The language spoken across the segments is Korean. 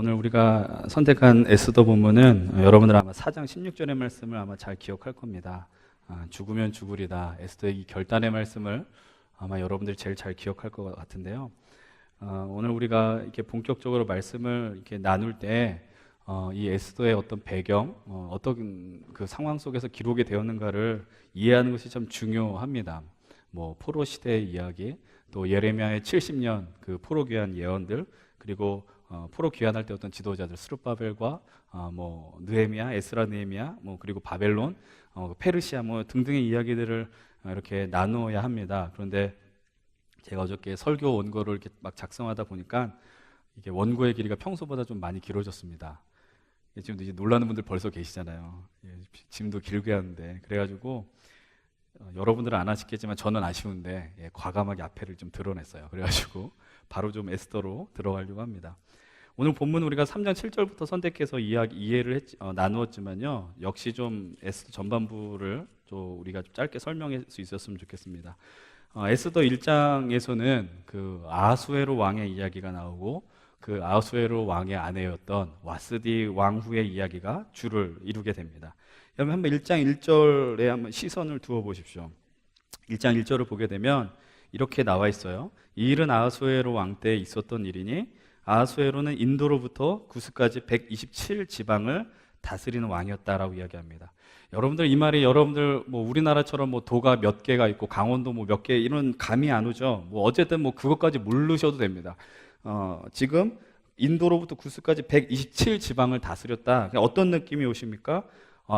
오늘 우리가 선택한 에스더 본문은 여러분들 아마 4장 16절의 말씀을 아마 잘 기억할 겁니다. 죽으면 죽으리다. 에스더의 이 결단의 말씀을 아마 여러분들이 제일 잘 기억할 것 같은데요. 오늘 우리가 이렇게 본격적으로 말씀을 이렇게 나눌 때 이 에스더의 어떤 배경, 어떤 그 상황 속에서 기록이 되었는가를 이해하는 것이 참 중요합니다. 뭐 포로 시대의 이야기, 또 예레미야의 70년 그 포로 귀환 예언들, 그리고 포로 귀환할 때 어떤 지도자들 스룹바벨과 뭐 느헤미야, 에스라 느헤미야, 뭐 그리고 바벨론, 페르시아 뭐 등등의 이야기들을 이렇게 나누어야 합니다. 그런데 제가 어저께 설교 원고를 이렇게 막 작성하다 보니까 이게 원고의 길이가 평소보다 좀 많이 길어졌습니다. 지금도 이제 놀라는 분들 벌써 계시잖아요. 짐도 길게 하는데 그래가지고 여러분들은 안 아시겠지만 저는 아쉬운데 과감하게 앞에를 좀 드러냈어요. 그래가지고 바로 좀 에스더로 들어가려고 합니다. 오늘 본문 우리가 3장 7절부터 선택해서 이해를 나누었지만요, 역시 좀 에스더 전반부를 좀 우리가 좀 짧게 설명할 수 있었으면 좋겠습니다. 에스더 1장에서는 그 아하수에로 왕의 이야기가 나오고 그 아하수에로 왕의 아내였던 와스디 왕후의 이야기가 주를 이루게 됩니다. 여러분 한번 1장 1절에 한번 시선을 두어 보십시오. 1장 1절을 보게 되면 이렇게 나와 있어요. 이 일은 아하수에로 왕 때 있었던 일이니 아하수에로는 인도로부터 구스까지 127지방을 다스리는 왕이었다라고 이야기합니다. 여러분들 이 말이 여러분들 뭐 우리나라처럼 뭐 도가 몇 개가 있고 강원도 뭐 몇 개 이런 감이 안 오죠. 뭐 어쨌든 뭐 그것까지 모르셔도 됩니다. 지금 인도로부터 구스까지 127지방을 다스렸다. 어떤 느낌이 오십니까?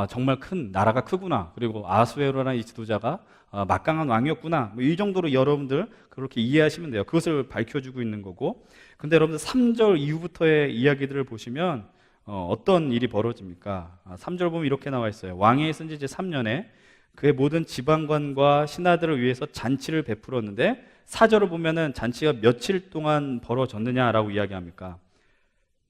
정말 큰 나라가 크구나. 그리고 아하수에로라는 이 지도자가 막강한 왕이었구나. 뭐 이 정도로 여러분들 그렇게 이해하시면 돼요. 그것을 밝혀주고 있는 거고. 근데 여러분들 3절 이후부터의 이야기들을 보시면 어떤 일이 벌어집니까? 3절 보면 이렇게 나와 있어요. 왕이 쓴 지 3년에 그의 모든 지방관과 신하들을 위해서 잔치를 베풀었는데 4절을 보면은 잔치가 며칠 동안 벌어졌느냐라고 이야기합니까?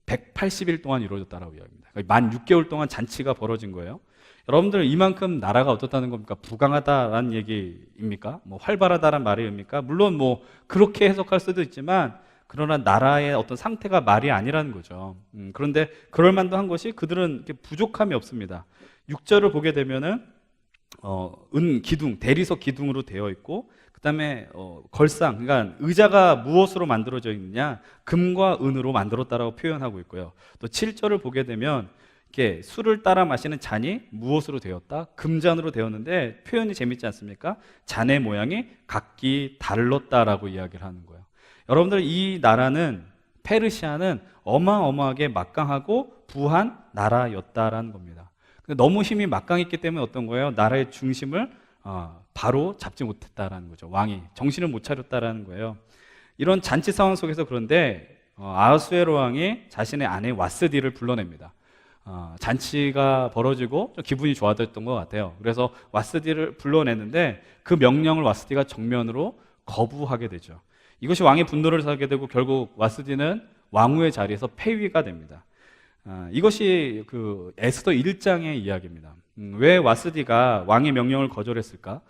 180일 동안 이루어졌다라고 이야기합니다. 만 6개월 동안 잔치가 벌어진 거예요. 여러분들 이만큼 나라가 어떻다는 겁니까? 부강하다라는 얘기입니까? 뭐 활발하다라는 말입니까? 물론 뭐 그렇게 해석할 수도 있지만 그러나 나라의 어떤 상태가 말이 아니라는 거죠. 그런데 그럴 만도 한 것이 그들은 이렇게 부족함이 없습니다. 6절을 보게 되면은 은 기둥, 대리석 기둥으로 되어 있고 그 다음에 걸상, 그러니까 의자가 무엇으로 만들어져 있느냐? 금과 은으로 만들었다라고 표현하고 있고요. 또 7절을 보게 되면 이렇게 술을 따라 마시는 잔이 무엇으로 되었다? 금잔으로 되었는데 표현이 재밌지 않습니까? 잔의 모양이 각기 달랐다라고 이야기를 하는 거예요. 여러분들 이 나라는 페르시아는 어마어마하게 막강하고 부한 나라였다라는 겁니다. 근데 너무 힘이 막강했기 때문에 어떤 거예요? 나라의 중심을 바로 잡지 못했다라는 거죠. 왕이 정신을 못 차렸다라는 거예요. 이런 잔치 상황 속에서 그런데 아하수에로 왕이 자신의 아내 와스디를 불러냅니다. 잔치가 벌어지고 좀 기분이 좋아졌던 것 같아요. 그래서 와스디를 불러내는데 그 명령을 와스디가 정면으로 거부하게 되죠. 이것이 왕의 분노를 사게 되고 결국 와스디는 왕후의 자리에서 폐위가 됩니다. 이것이 그 에스더 1장의 이야기입니다. 왜 와스디가 왕의 명령을 거절했을까?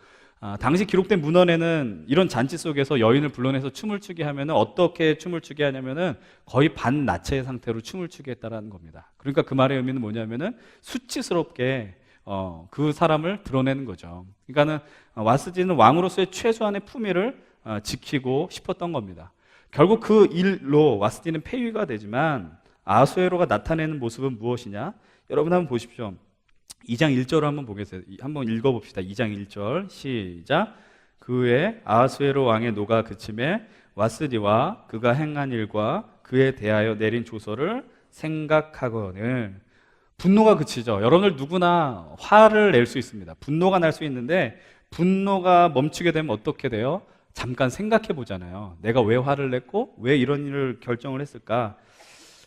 당시 기록된 문헌에는 이런 잔치 속에서 여인을 불러내서 춤을 추게 하면 어떻게 춤을 추게 하냐면은 거의 반나체의 상태로 춤을 추게 했다라는 겁니다. 그러니까 그 말의 의미는 뭐냐면은 수치스럽게 그 사람을 드러내는 거죠. 그러니까는 와스디는 왕으로서의 최소한의 품위를 지키고 싶었던 겁니다. 결국 그 일로 와스디는 폐위가 되지만 아하수에로가 나타내는 모습은 무엇이냐? 여러분 한번 보십시오. 2장 1절을 한번 보겠어요. 한번 읽어봅시다. 2장 1절 시작. 그 후에 아하수에로 왕의 노가 그침에 와스디와 그가 행한 일과 그에 대하여 내린 조서를 생각하거늘. 분노가 그치죠. 여러분들 누구나 화를 낼 수 있습니다. 분노가 날 수 있는데 분노가 멈추게 되면 어떻게 돼요? 잠깐 생각해 보잖아요. 내가 왜 화를 냈고 왜 이런 일을 결정을 했을까?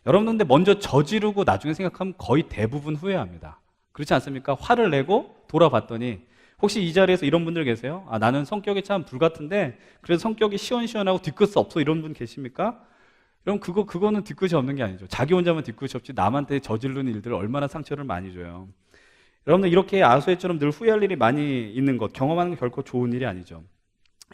여러분들 근데 먼저 저지르고 나중에 생각하면 거의 대부분 후회합니다. 그렇지 않습니까? 화를 내고 돌아봤더니 혹시 이 자리에서 이런 분들 계세요? 나는 성격이 참 불같은데 그래서 성격이 시원시원하고 뒤끝 없어 이런 분 계십니까? 그럼 그거는 뒤끝이 없는 게 아니죠. 자기 혼자만 뒤끝이 없지 남한테 저지르는 일들을 얼마나 상처를 많이 줘요. 여러분들 이렇게 아하수에처럼 늘 후회할 일이 많이 있는 것, 경험하는 게 결코 좋은 일이 아니죠.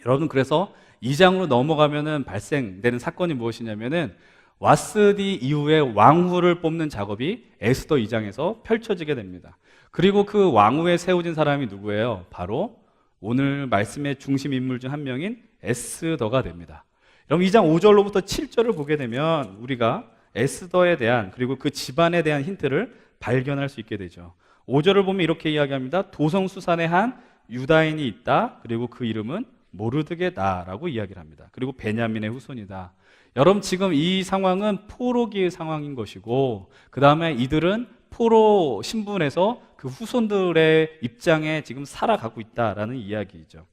여러분 그래서 2장으로 넘어가면은 발생되는 사건이 무엇이냐면은 와스디 이후에 왕후를 뽑는 작업이 에스더 2장에서 펼쳐지게 됩니다. 그리고 그 왕후에 세워진 사람이 누구예요? 바로 오늘 말씀의 중심 인물 중 한 명인 에스더가 됩니다. 여러분 2장 5절로부터 7절을 보게 되면 우리가 에스더에 대한 그리고 그 집안에 대한 힌트를 발견할 수 있게 되죠. 5절을 보면 이렇게 이야기합니다. 도성수산에 한 유다인이 있다. 그리고 그 이름은 모르드게다라고 이야기를 합니다. 그리고 베냐민의 후손이다. 여러분 지금 이 상황은 포로기의 상황인 것이고 그 다음에 이들은 포로 신분에서 그 후손들의 입장에 지금 살아가고 있다라는 이야기이죠.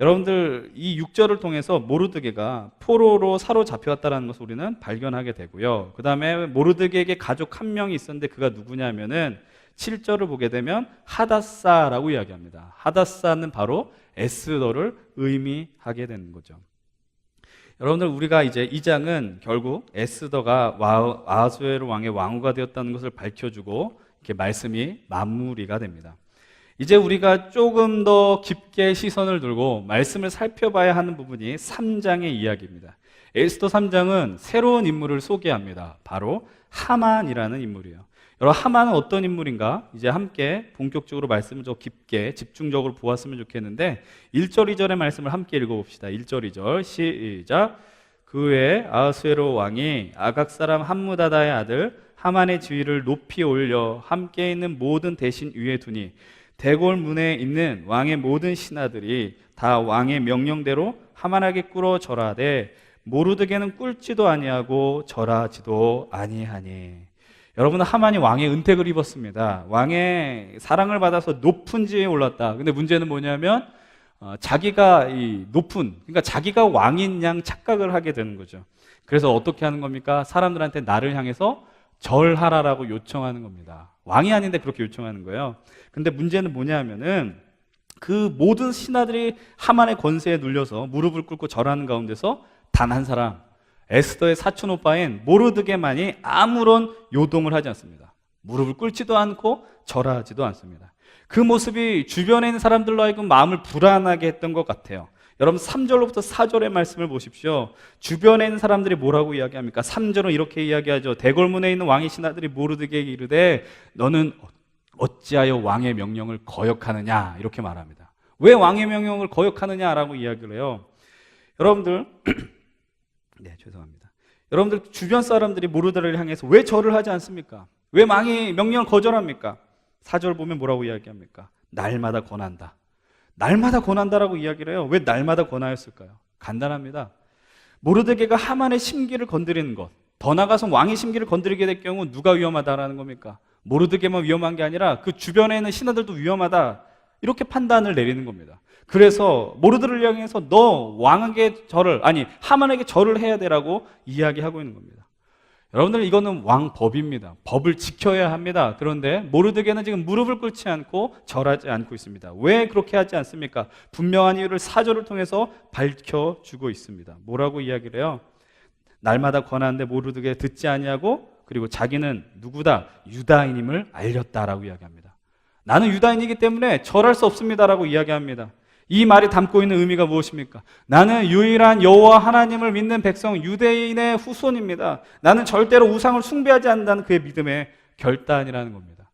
여러분들 이 6절을 통해서 모르드게가 포로로 사로잡혀왔다는 것을 우리는 발견하게 되고요. 그 다음에 모르드게에게 가족 한 명이 있었는데 그가 누구냐면은 7절을 보게 되면 하다사라고 이야기합니다. 하다사는 바로 에스더를 의미하게 되는 거죠. 여러분들 우리가 이제 2장은 결국 에스더가 아하수에로 왕의 왕후가 되었다는 것을 밝혀주고 이렇게 말씀이 마무리가 됩니다. 이제 우리가 조금 더 깊게 시선을 들고 말씀을 살펴봐야 하는 부분이 3장의 이야기입니다. 에스더 3장은 새로운 인물을 소개합니다. 바로 하만이라는 인물이에요. 여러분 하만은 어떤 인물인가? 이제 함께 본격적으로 말씀을 좀 깊게 집중적으로 보았으면 좋겠는데 1절 2절의 말씀을 함께 읽어봅시다. 1절 2절 시작. 그 후에 아하수에로 왕이 아각 사람 함무다다의 아들 하만의 지위를 높이 올려 함께 있는 모든 대신 위에 두니 대궐 문에 있는 왕의 모든 신하들이 다 왕의 명령대로 하만에게 꿇어 절하되 모르드게는 꿇지도 아니하고 절하지도 아니하니. 여러분은 하만이 왕의 은택을 입었습니다. 왕의 사랑을 받아서 높은 지위에 올랐다. 근데 문제는 뭐냐면 자기가 이 높은, 그러니까 자기가 왕인 양 착각을 하게 되는 거죠. 그래서 어떻게 하는 겁니까? 사람들한테 나를 향해서 절하라라고 요청하는 겁니다. 왕이 아닌데 그렇게 요청하는 거예요. 근데 문제는 뭐냐면은 그 모든 신하들이 하만의 권세에 눌려서 무릎을 꿇고 절하는 가운데서 단 한 사람, 에스더의 사촌 오빠인 모르드게만이 아무런 요동을 하지 않습니다. 무릎을 꿇지도 않고 절하지도 않습니다. 그 모습이 주변에 있는 사람들로 하여금 마음을 불안하게 했던 것 같아요. 여러분 3절로부터 4절의 말씀을 보십시오. 주변에 있는 사람들이 뭐라고 이야기합니까? 3절은 이렇게 이야기하죠. 대궐문에 있는 왕의 신하들이 모르드게에게 이르되 너는 어찌하여 왕의 명령을 거역하느냐 이렇게 말합니다. 왜 왕의 명령을 거역하느냐라고 이야기를 해요. 여러분들 네, 죄송합니다. 여러분들 주변 사람들이 모르드게를 향해서 왜 절을 하지 않습니까? 왜 왕의 명령을 거절합니까? 4절 보면 뭐라고 이야기합니까? 날마다 권한다. 날마다 권한다라고 이야기를 해요. 왜 날마다 권하였을까요? 간단합니다. 모르드게가 하만의 심기를 건드리는 것, 더 나아가서 왕의 심기를 건드리게 될 경우 누가 위험하다라는 겁니까? 모르드게만 위험한 게 아니라 그 주변에 있는 신하들도 위험하다. 이렇게 판단을 내리는 겁니다. 그래서 모르드를 향해서 너 왕에게 절을, 아니 하만에게 절을 해야 되라고 이야기하고 있는 겁니다. 여러분들 이거는 왕법입니다. 법을 지켜야 합니다. 그런데 모르드게는 지금 무릎을 꿇지 않고 절하지 않고 있습니다. 왜 그렇게 하지 않습니까? 분명한 이유를 4절을 통해서 밝혀주고 있습니다. 뭐라고 이야기를 해요? 날마다 권하는데 모르드게 듣지 아니하고 그리고 자기는 누구다? 유다인임을 알렸다라고 이야기합니다. 나는 유다인이기 때문에 절할 수 없습니다라고 이야기합니다. 이 말이 담고 있는 의미가 무엇입니까? 나는 유일한 여호와 하나님을 믿는 백성 유대인의 후손입니다. 나는 절대로 우상을 숭배하지 않는다는 그의 믿음의 결단이라는 겁니다.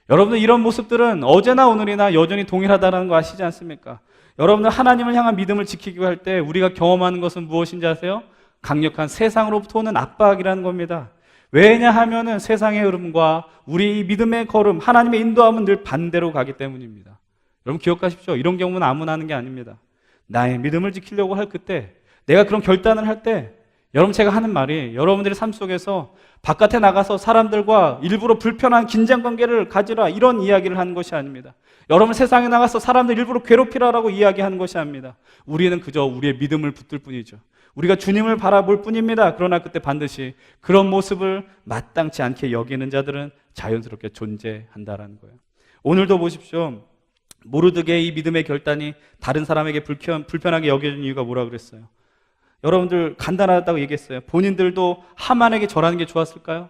여러분들 이런 모습들은 어제나 오늘이나 여전히 동일하다는 거 아시지 않습니까? 여러분들 하나님을 향한 믿음을 지키기 할 때 우리가 경험하는 것은 무엇인지 아세요? 강력한 세상으로부터 오는 압박이라는 겁니다. 왜냐하면은 세상의 흐름과 우리 믿음의 걸음, 하나님의 인도함은 늘 반대로 가기 때문입니다. 여러분 기억하십시오. 이런 경우는 아무나 하는 게 아닙니다. 나의 믿음을 지키려고 할 그때, 내가 그런 결단을 할 때, 여러분 제가 하는 말이 여러분들의 삶 속에서 바깥에 나가서 사람들과 일부러 불편한 긴장관계를 가지라 이런 이야기를 하는 것이 아닙니다. 여러분 세상에 나가서 사람들 일부러 괴롭히라라고 이야기하는 것이 아닙니다. 우리는 그저 우리의 믿음을 붙들 뿐이죠. 우리가 주님을 바라볼 뿐입니다. 그러나 그때 반드시 그런 모습을 마땅치 않게 여기는 자들은 자연스럽게 존재한다라는 거예요. 오늘도 보십시오. 모르드게의 이 믿음의 결단이 다른 사람에게 불편하게 여겨진 이유가 뭐라 그랬어요? 여러분들 간단하다고 얘기했어요. 본인들도 하만에게 절하는 게 좋았을까요?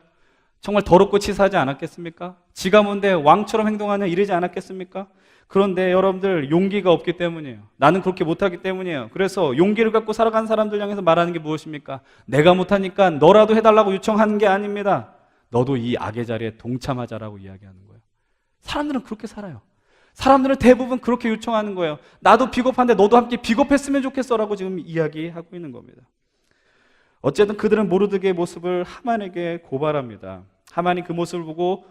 정말 더럽고 치사하지 않았겠습니까? 지가 뭔데 왕처럼 행동하냐 이러지 않았겠습니까? 그런데 여러분들 용기가 없기 때문이에요. 나는 그렇게 못하기 때문이에요. 그래서 용기를 갖고 살아가는 사람들 향해서 말하는 게 무엇입니까? 내가 못하니까 너라도 해달라고 요청하는 게 아닙니다. 너도 이 악의 자리에 동참하자라고 이야기하는 거예요. 사람들은 그렇게 살아요. 사람들은 대부분 그렇게 요청하는 거예요. 나도 비겁한데 너도 함께 비겁했으면 좋겠어라고 지금 이야기하고 있는 겁니다. 어쨌든 그들은 모르드게의 모습을 하만에게 고발합니다. 하만이 그 모습을 보고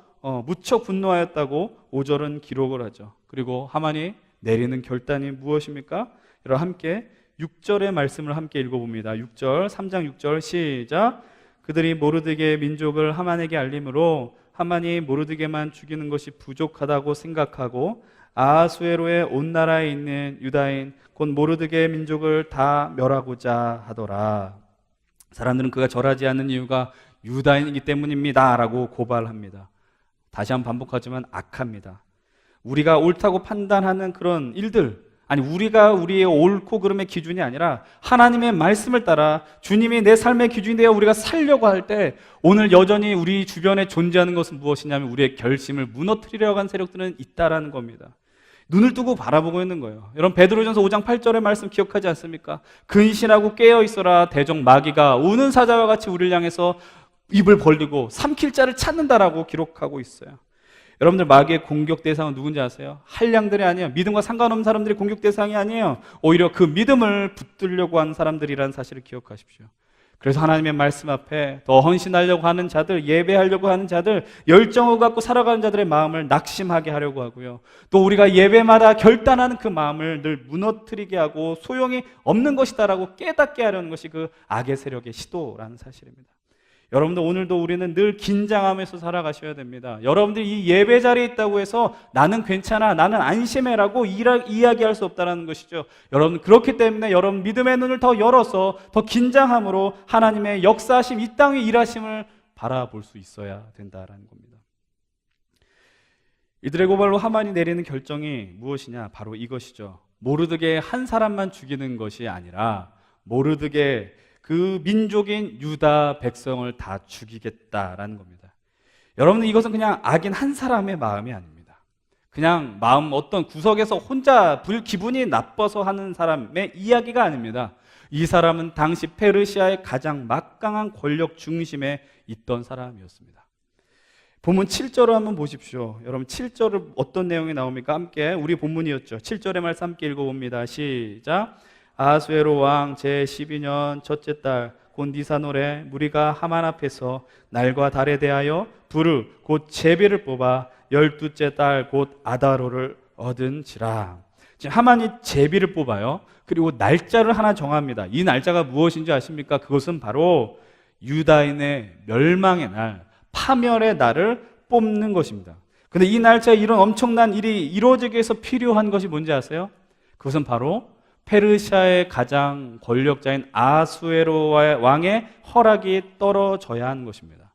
무척 분노하였다고 5절은 기록을 하죠. 그리고 하만이 내리는 결단이 무엇입니까? 여러분 함께 6절의 말씀을 함께 읽어봅니다. 6절, 3장 6절 시작. 그들이 모르드게의 민족을 하만에게 알림으로 하만이 모르드게만 죽이는 것이 부족하다고 생각하고 아하수에로의 온 나라에 있는 유다인 곧 모르드게의 민족을 다 멸하고자 하더라. 사람들은 그가 절하지 않는 이유가 유다인이기 때문입니다 라고 고발합니다. 다시 한번 반복하지만 악합니다. 우리가 옳다고 판단하는 그런 일들, 아니 우리가 우리의 옳고 그름의 기준이 아니라 하나님의 말씀을 따라 주님이 내 삶의 기준이 되어 우리가 살려고 할 때 오늘 여전히 우리 주변에 존재하는 것은 무엇이냐면 우리의 결심을 무너뜨리려고 하는 세력들은 있다라는 겁니다. 눈을 뜨고 바라보고 있는 거예요. 여러분 베드로전서 5장 8절의 말씀 기억하지 않습니까? 근신하고 깨어 있어라 대적 마귀가 우는 사자와 같이 우리를 향해서 입을 벌리고 삼킬 자를 찾는다라고 기록하고 있어요. 여러분들 마귀의 공격 대상은 누군지 아세요? 한량들이 아니에요. 믿음과 상관없는 사람들이 공격 대상이 아니에요. 오히려 그 믿음을 붙들려고 하는 사람들이라는 사실을 기억하십시오. 그래서 하나님의 말씀 앞에 더 헌신하려고 하는 자들, 예배하려고 하는 자들, 열정을 갖고 살아가는 자들의 마음을 낙심하게 하려고 하고요. 또 우리가 예배마다 결단하는 그 마음을 늘 무너뜨리게 하고 소용이 없는 것이다라고 깨닫게 하려는 것이 그 악의 세력의 시도라는 사실입니다. 여러분들 오늘도 우리는 늘 긴장하면서 살아가셔야 됩니다. 여러분들이 이 예배 자리에 있다고 해서 나는 괜찮아, 나는 안심해라고 이야기할 수 없다는 것이죠. 여러분 그렇기 때문에 여러분 믿음의 눈을 더 열어서 더 긴장함으로 하나님의 역사하심, 이 땅의 일하심을 바라볼 수 있어야 된다는 겁니다. 이들의 고발로 하만이 내리는 결정이 무엇이냐? 바로 이것이죠. 모르드게 한 사람만 죽이는 것이 아니라 모르드게 그 민족인 유다 백성을 다 죽이겠다라는 겁니다. 여러분들 이것은 그냥 악인 한 사람의 마음이 아닙니다. 그냥 마음 어떤 구석에서 혼자 기분이 나빠서 하는 사람의 이야기가 아닙니다. 이 사람은 당시 페르시아의 가장 막강한 권력 중심에 있던 사람이었습니다. 본문 7절을 한번 보십시오. 여러분 7절은 어떤 내용이 나옵니까? 함께 우리 본문이었죠. 7절의 말씀 함께 읽어봅니다. 시작. 아하수에로 왕 제12년 첫째 달 곧 니산월에 무리가 하만 앞에서 날과 달에 대하여 불을 곧 제비를 뽑아 12째 달 곧 아다로를 얻은지라. 지금 하만이 제비를 뽑아요. 그리고 날짜를 하나 정합니다. 이 날짜가 무엇인지 아십니까? 그것은 바로 유다인의 멸망의 날, 파멸의 날을 뽑는 것입니다. 그런데 이 날짜에 이런 엄청난 일이 이루어지기 위해서 필요한 것이 뭔지 아세요? 그것은 바로 페르시아의 가장 권력자인 아하수에로 왕의 허락이 떨어져야 하는 것입니다.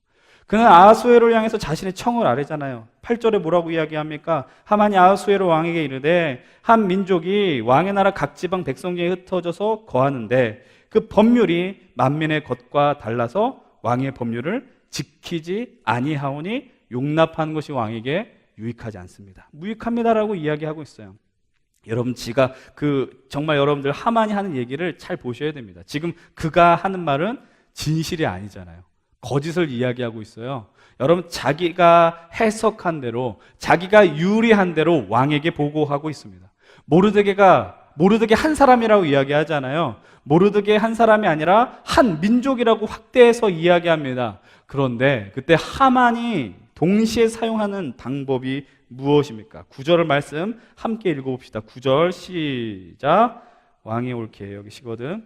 그는 아하수에로를 향해서 자신의 청을 아뢰잖아요. 8절에 뭐라고 이야기합니까? 하만이 아하수에로 왕에게 이르되 한 민족이 왕의 나라 각 지방 백성 중에 흩어져서 거하는데 그 법률이 만민의 것과 달라서 왕의 법률을 지키지 아니하오니 용납하는 것이 왕에게 유익하지 않습니다. 무익합니다라고 이야기하고 있어요. 여러분 정말 여러분들 하만이 하는 얘기를 잘 보셔야 됩니다. 지금 그가 하는 말은 진실이 아니잖아요. 거짓을 이야기하고 있어요. 여러분 자기가 해석한 대로 자기가 유리한 대로 왕에게 보고하고 있습니다. 모르드게 한 사람이라고 이야기하잖아요. 모르드게 한 사람이 아니라 한 민족이라고 확대해서 이야기합니다. 그런데 그때 하만이 동시에 사용하는 방법이 무엇입니까? 9절의 말씀 함께 읽어봅시다. 9절 시작. 왕이 옳게 여기시거든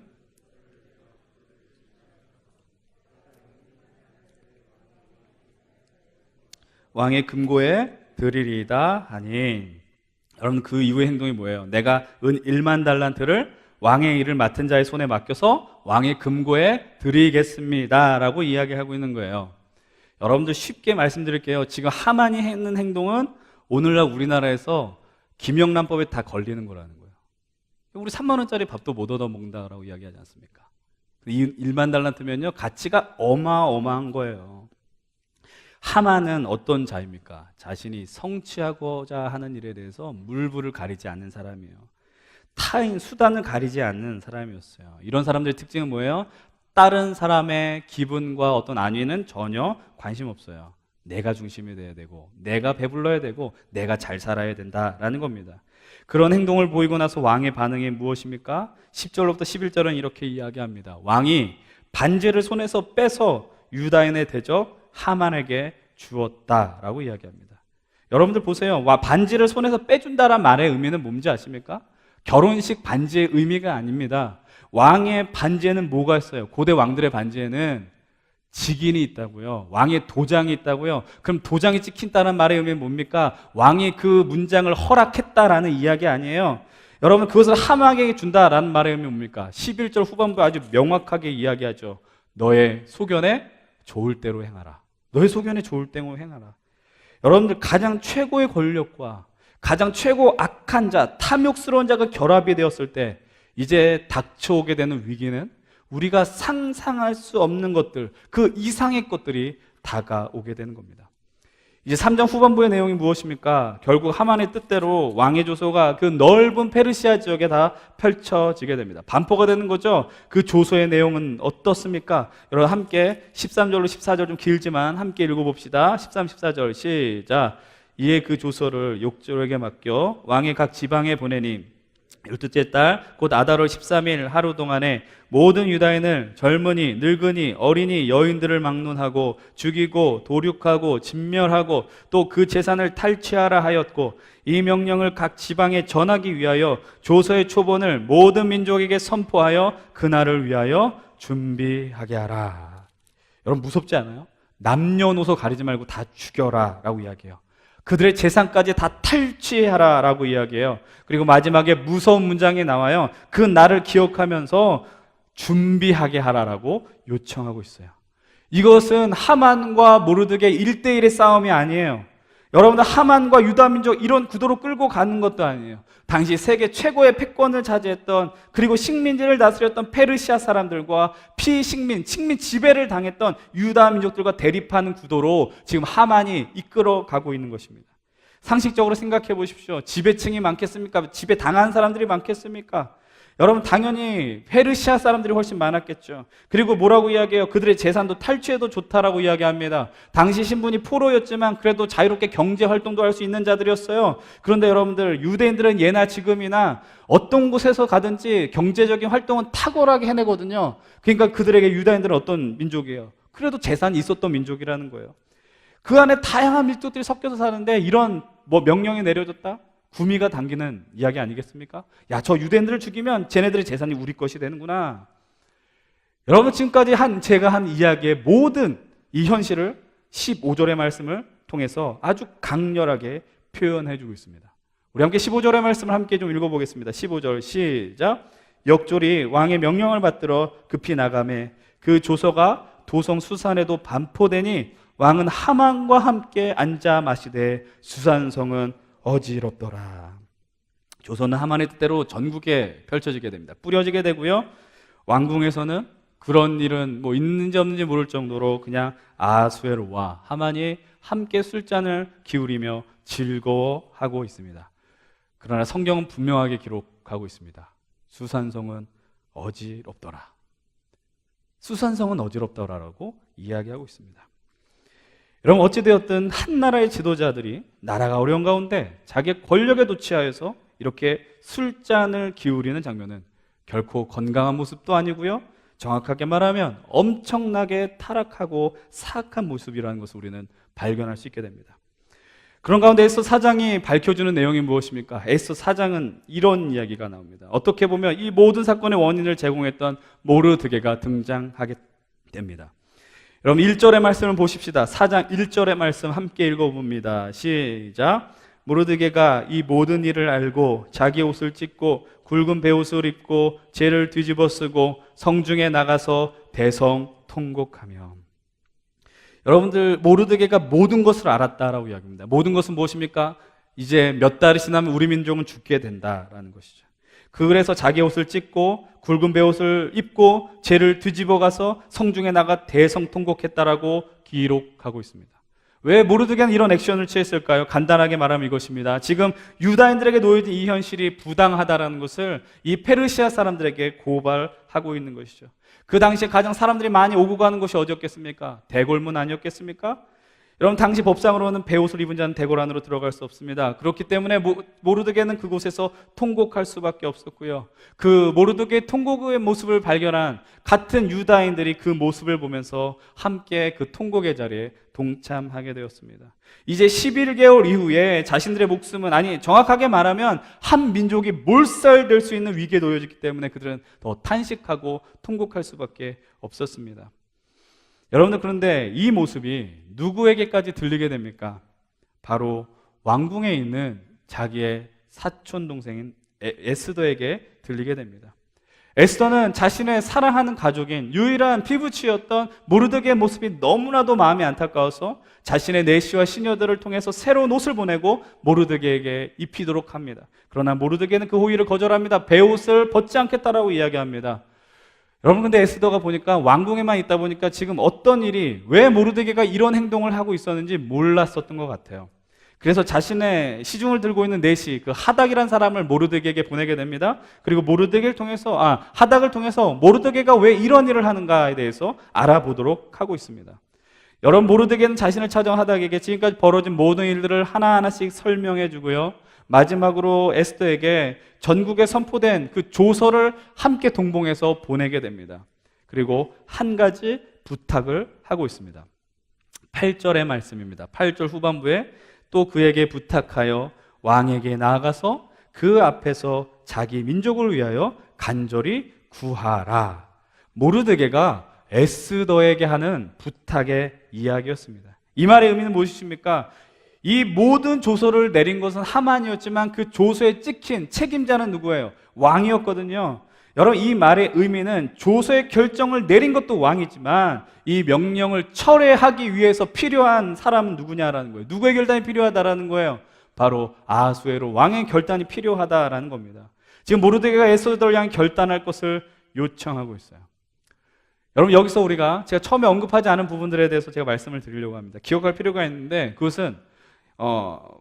왕의 금고에 드리리다 하니. 여러분 그 이후의 행동이 뭐예요? 내가 은 1만 달란트를 왕의 일을 맡은 자의 손에 맡겨서 왕의 금고에 드리겠습니다 라고 이야기하고 있는 거예요. 여러분들 쉽게 말씀드릴게요. 지금 하만이 했는 행동은 오늘날 우리나라에서 김영란법에 다 걸리는 거라는 거예요. 우리 3만 원짜리 밥도 못 얻어 먹는다라고 이야기하지 않습니까? 1만 달란트면요 가치가 어마어마한 거예요. 하만은 어떤 자입니까? 자신이 성취하고자 하는 일에 대해서 물불을 가리지 않는 사람이에요. 타인 수단을 가리지 않는 사람이었어요. 이런 사람들의 특징은 뭐예요? 다른 사람의 기분과 어떤 안위는 전혀 관심 없어요. 내가 중심이 돼야 되고, 내가 배불러야 되고, 내가 잘 살아야 된다라는 겁니다. 그런 행동을 보이고 나서 왕의 반응이 무엇입니까? 10절로부터 11절은 이렇게 이야기합니다. 왕이 반지를 손에서 빼서 유다인의 대적 하만에게 주었다라고 이야기합니다. 여러분들 보세요. 반지를 손에서 빼준다란 말의 의미는 뭔지 아십니까? 결혼식 반지의 의미가 아닙니다. 왕의 반지에는 뭐가 있어요? 고대 왕들의 반지에는 직인이 있다고요. 왕의 도장이 있다고요. 그럼 도장이 찍힌다는 말의 의미는 뭡니까? 왕이 그 문장을 허락했다라는 이야기 아니에요. 여러분, 그것을 하만에게 준다라는 말의 의미는 뭡니까? 11절 후반부에 아주 명확하게 이야기하죠. 너의 소견에 좋을 대로 행하라. 너의 소견에 좋을 대로 행하라. 여러분들, 가장 최고의 권력과 가장 최고 악한 자, 탐욕스러운 자가 결합이 되었을 때 이제 닥쳐오게 되는 위기는 우리가 상상할 수 없는 것들, 그 이상의 것들이 다가오게 되는 겁니다. 이제 3장 후반부의 내용이 무엇입니까? 결국 하만의 뜻대로 왕의 조소가 그 넓은 페르시아 지역에 다 펼쳐지게 됩니다. 반포가 되는 거죠. 그 조소의 내용은 어떻습니까? 여러분 함께 13절로 14절, 좀 길지만 함께 읽어봅시다. 13, 14절 시작. 이에 그 조서를 욕조에게 맡겨 왕의 각 지방에 보내니 12째 달 곧 아달월 13일 하루 동안에 모든 유다인을 젊은이, 늙은이, 어린이, 여인들을 막론하고 죽이고 도륙하고 진멸하고 또 그 재산을 탈취하라 하였고, 이 명령을 각 지방에 전하기 위하여 조서의 초본을 모든 민족에게 선포하여 그날을 위하여 준비하게 하라. 여러분, 무섭지 않아요? 남녀노소 가리지 말고 다 죽여라 라고 이야기해요. 그들의 재산까지 다 탈취하라 라고 이야기해요. 그리고 마지막에 무서운 문장이 나와요. 그 날을 기억하면서 준비하게 하라라고 요청하고 있어요. 이것은 하만과 모르드게 1대1의 싸움이 아니에요. 여러분들, 하만과 유다민족 이런 구도로 끌고 가는 것도 아니에요. 당시 세계 최고의 패권을 차지했던, 그리고 식민지를 다스렸던 페르시아 사람들과 피식민, 식민 지배를 당했던 유다민족들과 대립하는 구도로 지금 하만이 이끌어가고 있는 것입니다. 상식적으로 생각해 보십시오. 지배층이 많겠습니까? 지배 당한 사람들이 많겠습니까? 여러분, 당연히 페르시아 사람들이 훨씬 많았겠죠. 그리고 뭐라고 이야기해요? 그들의 재산도 탈취해도 좋다라고 이야기합니다. 당시 신분이 포로였지만 그래도 자유롭게 경제 활동도 할 수 있는 자들이었어요. 그런데 여러분들, 유대인들은 예나 지금이나 어떤 곳에서 가든지 경제적인 활동은 탁월하게 해내거든요. 그러니까 그들에게 유다인들은 어떤 민족이에요? 그래도 재산이 있었던 민족이라는 거예요. 그 안에 다양한 민족들이 섞여서 사는데 이런 명령이 내려졌다? 구미가 당기는 이야기 아니겠습니까? 야, 저 유대인들을 죽이면 쟤네들의 재산이 우리 것이 되는구나. 여러분, 지금까지 제가 한 이야기의 모든 이 현실을 15절의 말씀을 통해서 아주 강렬하게 표현해 주고 있습니다. 우리 함께 15절의 말씀을 함께 좀 읽어보겠습니다. 15절 시작. 역졸이 왕의 명령을 받들어 급히 나가매 그 조서가 도성 수산에도 반포되니 왕은 하만과 함께 앉아 마시되 수산성은 어지럽더라. 조선은 하만의 뜻대로 전국에 펼쳐지게 됩니다. 뿌려지게 되고요. 왕궁에서는 그런 일은 있는지 없는지 모를 정도로 그냥 아수에로와 하만이 함께 술잔을 기울이며 즐거워하고 있습니다. 그러나 성경은 분명하게 기록하고 있습니다. 수산성은 어지럽더라. 수산성은 어지럽더라라고 이야기하고 있습니다. 여러분, 어찌되었든 한 나라의 지도자들이 나라가 어려운 가운데 자기의 권력에 도취하여서 이렇게 술잔을 기울이는 장면은 결코 건강한 모습도 아니고요, 정확하게 말하면 엄청나게 타락하고 사악한 모습이라는 것을 우리는 발견할 수 있게 됩니다. 그런 가운데 에스더 4장이 밝혀주는 내용이 무엇입니까? 에스더 4장은 이런 이야기가 나옵니다. 어떻게 보면 이 모든 사건의 원인을 제공했던 모르드게가 등장하게 됩니다. 여러분, 1절의 말씀을 보십시다. 4장 1절의 말씀 함께 읽어봅니다. 시작. 모르드게가 이 모든 일을 알고 자기 옷을 찢고 굵은 베옷을 입고 죄를 뒤집어 쓰고 성중에 나가서 대성통곡하며. 여러분들, 모르드게가 모든 것을 알았다라고 이야기합니다. 모든 것은 무엇입니까? 이제 몇 달이 지나면 우리 민족은 죽게 된다라는 것이죠. 그래서 자기 옷을 찢고 굵은 베옷을 입고 죄를 뒤집어 가서 성중에 나가 대성통곡했다라고 기록하고 있습니다. 왜 모르드게는 이런 액션을 취했을까요? 간단하게 말하면 이것입니다. 지금 유다인들에게 놓여진 이 현실이 부당하다라는 것을 이 페르시아 사람들에게 고발하고 있는 것이죠. 그 당시에 가장 사람들이 많이 오고 가는 곳이 어디였겠습니까? 대궐문 아니었겠습니까? 여러분, 당시 법상으로는 베옷을 입은 자는 대궐 안으로 들어갈 수 없습니다. 그렇기 때문에 모르드게는 그곳에서 통곡할 수밖에 없었고요. 그 모르드게의 통곡의 모습을 발견한 같은 유다인들이 그 모습을 보면서 함께 그 통곡의 자리에 동참하게 되었습니다. 이제 11개월 이후에 자신들의 목숨은, 아니 정확하게 말하면 한 민족이 몰살될 수 있는 위기에 놓여졌기 때문에 그들은 더 탄식하고 통곡할 수밖에 없었습니다. 여러분들, 그런데 이 모습이 누구에게까지 들리게 됩니까? 바로 왕궁에 있는 자기의 사촌 동생인 에스더에게 들리게 됩니다. 에스더는 자신의 사랑하는 가족인 유일한 피부치였던 모르드게의 모습이 너무나도 마음이 안타까워서 자신의 내시와 시녀들을 통해서 새로운 옷을 보내고 모르드게에게 입히도록 합니다. 그러나 모르드게는 그 호의를 거절합니다. 베옷을 벗지 않겠다라고 이야기합니다. 여러분, 근데 에스더가 보니까 왕궁에만 있다 보니까 지금 어떤 일이, 왜 모르드게가 이런 행동을 하고 있었는지 몰랐었던 것 같아요. 그래서 자신의 시중을 들고 있는 내시, 그 하닥이라는 사람을 모르드게에게 보내게 됩니다. 그리고 하닥을 통해서 모르드게가 왜 이런 일을 하는가에 대해서 알아보도록 하고 있습니다. 여러분, 모르드게는 자신을 찾아온 하닥에게 지금까지 벌어진 모든 일들을 하나하나씩 설명해 주고요. 마지막으로 에스더에게 전국에 선포된 그 조서를 함께 동봉해서 보내게 됩니다. 그리고 한 가지 부탁을 하고 있습니다. 8절의 말씀입니다. 8절 후반부에 또 그에게 부탁하여 왕에게 나아가서 그 앞에서 자기 민족을 위하여 간절히 구하라. 모르드게가 에스더에게 하는 부탁의 이야기였습니다. 이 말의 의미는 무엇입니까? 이 모든 조서를 내린 것은 하만이었지만 그 조서에 찍힌 책임자는 누구예요? 왕이었거든요. 여러분, 이 말의 의미는 조서의 결정을 내린 것도 왕이지만 이 명령을 철회하기 위해서 필요한 사람은 누구냐라는 거예요. 누구의 결단이 필요하다라는 거예요? 바로 아하수에로 왕의 결단이 필요하다라는 겁니다. 지금 모르드게가 에스더를 향해 결단할 것을 요청하고 있어요. 여러분, 여기서 제가 처음에 언급하지 않은 부분들에 대해서 제가 말씀을 드리려고 합니다. 기억할 필요가 있는데, 그것은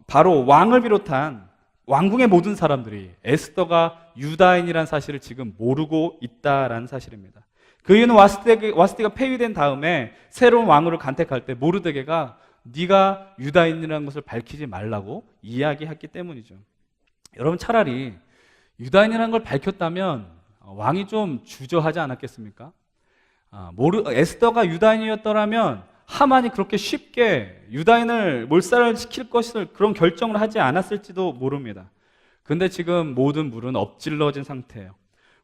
바로 왕을 비롯한 왕궁의 모든 사람들이 에스더가 유다인이라는 사실을 지금 모르고 있다라는 사실입니다. 그 이유는 와스티가 폐위된 다음에 새로운 왕으로 간택할 때 모르드게가 네가 유다인이라는 것을 밝히지 말라고 이야기했기 때문이죠. 여러분, 차라리 유다인이라는 걸 밝혔다면 왕이 좀 주저하지 않았겠습니까? 에스더가 유다인이었더라면 하만이 그렇게 쉽게 유다인을 몰살을 시킬 것을 그런 결정을 하지 않았을지도 모릅니다. 근데 지금 모든 물은 엎질러진 상태예요.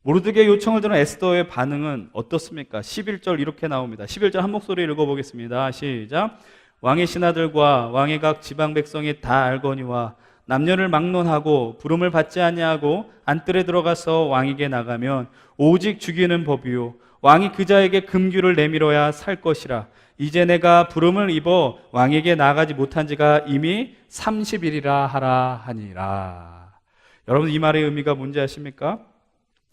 모르드게의 요청을 들은 에스더의 반응은 어떻습니까? 11절 이렇게 나옵니다. 11절 한 목소리 읽어보겠습니다. 시작. 왕의 신하들과 왕의 각 지방 백성이 다 알거니와 남녀를 막론하고 부름을 받지 아니하고 안뜰에 들어가서 왕에게 나가면 오직 죽이는 법이요 왕이 그자에게 금규를 내밀어야 살 것이라. 이제 내가 부름을 입어 왕에게 나가지 못한 지가 이미 30일이라 하라 하니라. 여러분, 이 말의 의미가 뭔지 아십니까?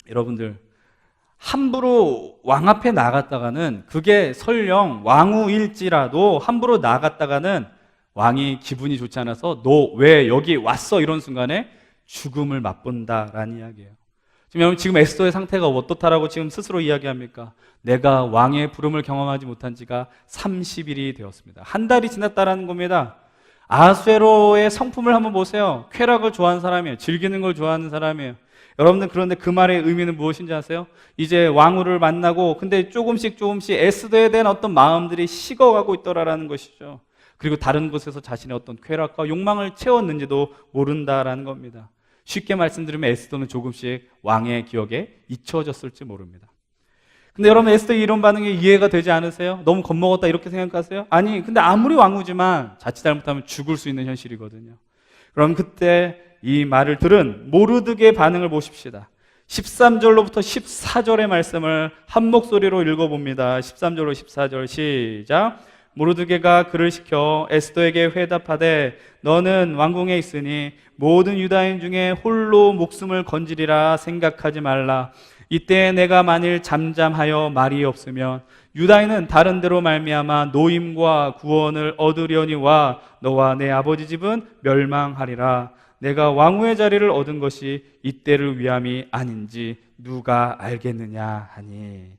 여러분들, 함부로 왕 앞에 나갔다가는, 그게 설령 왕후일지라도 함부로 나갔다가는 왕이 기분이 좋지 않아서 너 왜 여기 왔어? 이런 순간에 죽음을 맛본다라는 이야기예요. 지금 에스더의 상태가 어떻다라고 지금 스스로 이야기합니까? 내가 왕의 부름을 경험하지 못한 지가 30일이 되었습니다. 한 달이 지났다라는 겁니다. 아하수에로의 성품을 한번 보세요. 쾌락을 좋아하는 사람이에요. 즐기는 걸 좋아하는 사람이에요. 여러분들, 그런데 그 말의 의미는 무엇인지 아세요? 이제 왕후를 만나고 근데 조금씩 에스더에 대한 어떤 마음들이 식어가고 있더라라는 것이죠. 그리고 다른 곳에서 자신의 어떤 쾌락과 욕망을 채웠는지도 모른다라는 겁니다. 쉽게 말씀드리면 에스더는 조금씩 왕의 기억에 잊혀졌을지 모릅니다. 근데 여러분, 에스더의 이런 반응이 이해가 되지 않으세요? 너무 겁먹었다 이렇게 생각하세요? 아니, 근데 아무리 왕후지만 자칫 잘못하면 죽을 수 있는 현실이거든요. 그럼 그때 이 말을 들은 모르드게의 반응을 보십시다. 13절로부터 14절의 말씀을 한 목소리로 읽어봅니다. 13절로 14절 시작. 모르드게가 그를 시켜 에스더에게 회답하되 너는 왕궁에 있으니 모든 유다인 중에 홀로 목숨을 건지리라 생각하지 말라. 이때 내가 만일 잠잠하여 말이 없으면 유다인은 다른 데로 말미암아 노임과 구원을 얻으려니와 너와 내 아버지 집은 멸망하리라. 내가 왕후의 자리를 얻은 것이 이때를 위함이 아닌지 누가 알겠느냐 하니.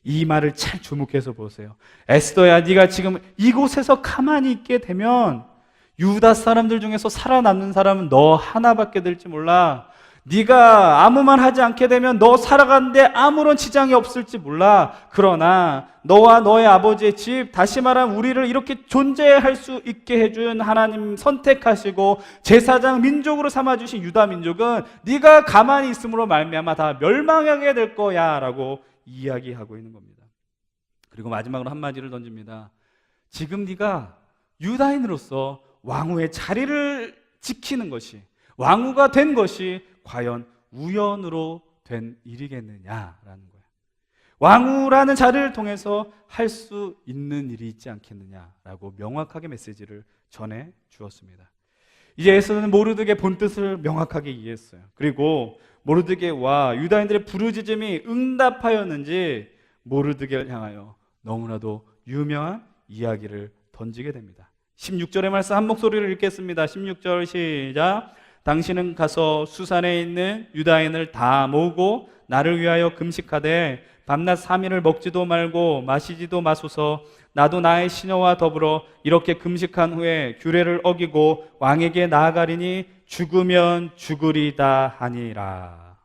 이 말을 잘 주목해서 보세요. 에스더야, 네가 지금 이곳에서 가만히 있게 되면 유다 사람들 중에서 살아남는 사람은 너 하나밖에 될지 몰라. 네가 아무 말 하지 않게 되면 너 살아가는데 아무런 지장이 없을지 몰라. 그러나 너와 너의 아버지의 집, 다시 말하면 우리를 이렇게 존재할 수 있게 해준 하나님 선택하시고 제사장 민족으로 삼아주신 유다 민족은 네가 가만히 있음으로 말미암아 다 멸망하게 될 거야 라고 이야기하고 있는 겁니다. 그리고 마지막으로 한마디를 던집니다. 지금 네가 유다인으로서 왕후의 자리를 지키는 것이, 왕후가 된 것이 과연 우연으로 된 일이겠느냐라는 거예요. 왕후라는 자리를 통해서 할 수 있는 일이 있지 않겠느냐라고 명확하게 메시지를 전해 주었습니다. 이제 에스더는 모르드게의 본뜻을 명확하게 이해했어요. 그리고 모르드게와 유다인들의 부르짖음이 응답하였는지 모르드게를 향하여 너무나도 유명한 이야기를 던지게 됩니다. 16절의 말씀 한 목소리를 읽겠습니다. 16절 시작. 당신은 가서 수산에 있는 유다인을 다 모으고 나를 위하여 금식하되 밤낮 3일을 먹지도 말고 마시지도 마소서. 나도 나의 시녀와 더불어 이렇게 금식한 후에 규례를 어기고 왕에게 나아가리니 죽으면 죽으리다 하니라.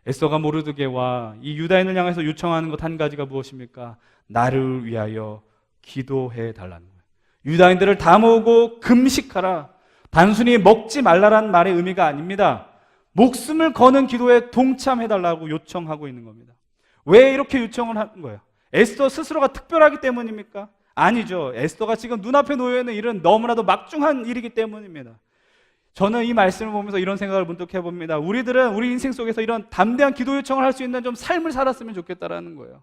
에스더가 모르드게와 이 유다인을 향해서 요청하는 것 한 가지가 무엇입니까? 나를 위하여 기도해 달라는 거예요. 유다인들을 다 모으고 금식하라. 단순히 먹지 말라라는 말의 의미가 아닙니다. 목숨을 거는 기도에 동참해달라고 요청하고 있는 겁니다. 왜 이렇게 요청을 하는 거예요? 에스더 스스로가 특별하기 때문입니까? 아니죠. 에스더가 지금 눈앞에 놓여있는 일은 너무나도 막중한 일이기 때문입니다. 저는 이 말씀을 보면서 이런 생각을 문득 해봅니다. 우리들은 우리 인생 속에서 이런 담대한 기도 요청을 할 수 있는 좀 삶을 살았으면 좋겠다라는 거예요.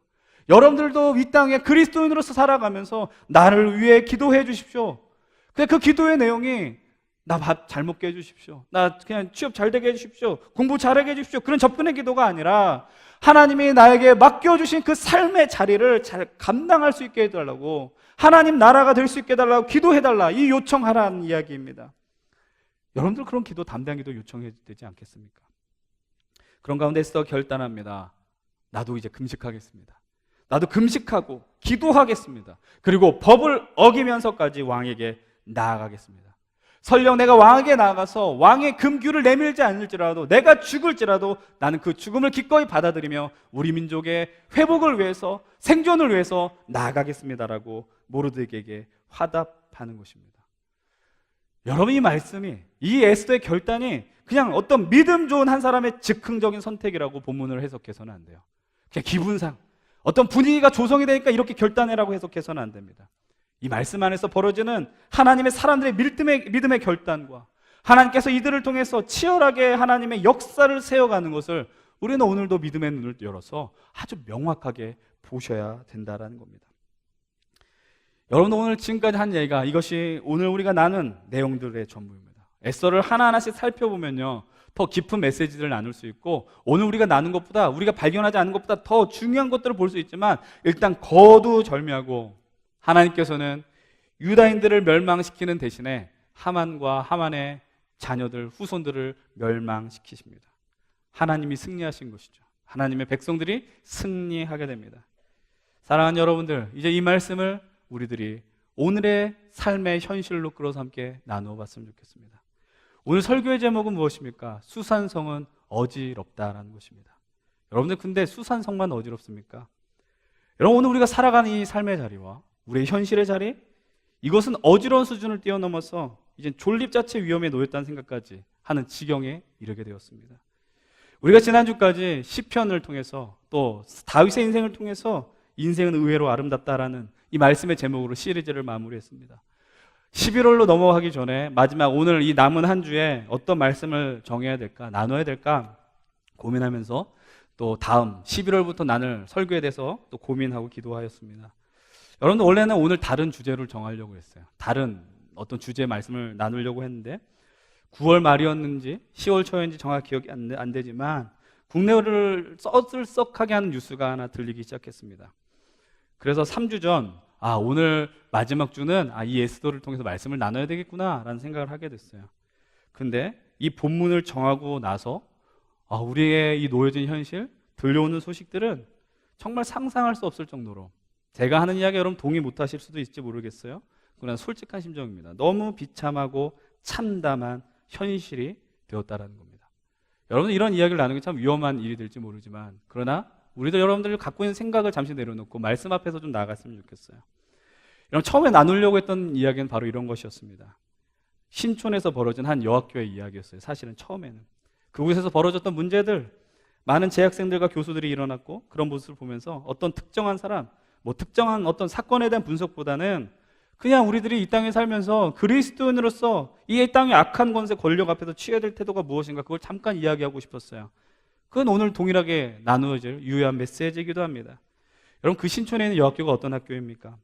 여러분들도 이 땅에 그리스도인으로서 살아가면서 나를 위해 기도해 주십시오. 근데 그 기도의 내용이 나 밥 잘 먹게 해주십시오. 나 그냥 취업 잘 되게 해주십시오. 공부 잘하게 해주십시오. 그런 접근의 기도가 아니라 하나님이 나에게 맡겨주신 그 삶의 자리를 잘 감당할 수 있게 해달라고, 하나님 나라가 될 수 있게 해달라고 기도해달라, 이 요청하라는 이야기입니다. 여러분들 그런 기도, 담대한 기도 요청해야 되지 않겠습니까? 그런 가운데 에스더가 결단합니다. 나도 이제 금식하겠습니다. 나도 금식하고 기도하겠습니다. 그리고 법을 어기면서까지 왕에게 나아가겠습니다. 설령 내가 왕에게 나아가서 왕의 금규를 내밀지 않을지라도, 내가 죽을지라도 나는 그 죽음을 기꺼이 받아들이며 우리 민족의 회복을 위해서, 생존을 위해서 나아가겠습니다라고 모르드게에게 화답하는 것입니다. 여러분, 이 말씀이, 이 에스더의 결단이 그냥 어떤 믿음 좋은 한 사람의 즉흥적인 선택이라고 본문을 해석해서는 안 돼요. 그냥 기분상 어떤 분위기가 조성이 되니까 이렇게 결단해라고 해석해서는 안 됩니다. 이 말씀 안에서 벌어지는 하나님의 사람들의 믿음의 결단과 하나님께서 이들을 통해서 치열하게 하나님의 역사를 세워가는 것을 우리는 오늘도 믿음의 눈을 열어서 아주 명확하게 보셔야 된다는 겁니다. 여러분, 오늘 지금까지 한 얘기가, 이것이 오늘 우리가 나눈 내용들의 전부입니다. 에스더를 하나하나씩 살펴보면요, 더 깊은 메시지를 나눌 수 있고, 오늘 우리가 나눈 것보다, 우리가 발견하지 않은 것보다 더 중요한 것들을 볼 수 있지만, 일단 거두절미하고 하나님께서는 유다인들을 멸망시키는 대신에 하만과 하만의 자녀들, 후손들을 멸망시키십니다. 하나님이 승리하신 것이죠. 하나님의 백성들이 승리하게 됩니다. 사랑하는 여러분들, 이제 이 말씀을 우리들이 오늘의 삶의 현실로 끌어서 함께 나누어 봤으면 좋겠습니다. 오늘 설교의 제목은 무엇입니까? 수산성은 어지럽다라는 것입니다. 여러분들, 근데 수산성만 어지럽습니까? 여러분, 오늘 우리가 살아가는 이 삶의 자리와 우리의 현실의 자리, 이것은 어지러운 수준을 뛰어넘어서 이제 존립 자체 위험에 놓였다는 생각까지 하는 지경에 이르게 되었습니다. 우리가 지난주까지 시편을 통해서, 또 다윗의 인생을 통해서 인생은 의외로 아름답다라는 이 말씀의 제목으로 시리즈를 마무리했습니다. 11월로 넘어가기 전에 마지막 오늘 이 남은 한 주에 어떤 말씀을 정해야 될까, 나눠야 될까 고민하면서 또 다음 11월부터 나눌 설교에 대해서 또 고민하고 기도하였습니다. 여러분들, 원래는 오늘 다른 주제를 정하려고 했어요. 다른 어떤 주제의 말씀을 나누려고 했는데 9월 말이었는지 10월 초였는지 정확히 기억이 안 되지만 국내를 써들썩하게 하는 뉴스가 하나 들리기 시작했습니다. 그래서 3주 전 오늘 마지막 주는 이 에스더를 통해서 말씀을 나눠야 되겠구나 라는 생각을 하게 됐어요. 근데 이 본문을 정하고 나서 우리의 이 놓여진 현실, 들려오는 소식들은 정말 상상할 수 없을 정도로, 제가 하는 이야기 여러분 동의 못하실 수도 있을지 모르겠어요. 그러나 솔직한 심정입니다. 너무 비참하고 참담한 현실이 되었다라는 겁니다. 여러분, 이런 이야기를 나누는 게 참 위험한 일이 될지 모르지만, 그러나 우리도 여러분들이 갖고 있는 생각을 잠시 내려놓고 말씀 앞에서 좀 나아갔으면 좋겠어요. 여러분, 처음에 나누려고 했던 이야기는 바로 이런 것이었습니다. 신촌에서 벌어진 한 여학교의 이야기였어요. 사실은 처음에는 그곳에서 벌어졌던 문제들, 많은 재학생들과 교수들이 일어났고, 그런 모습을 보면서 어떤 특정한 사람, 특정한 어떤 사건에 대한 분석보다는 그냥 우리들이 이 땅에 살면서 그리스도인으로서 이 땅의 악한 권세 권력 앞에서 취해야 될 태도가 무엇인가, 그걸 잠깐 이야기하고 싶었어요. 그건 오늘 동일하게 나누어질 유효한 메시지이기도 합니다. 여러분, 그 신촌에 있는 여학교가 어떤 학교입니까?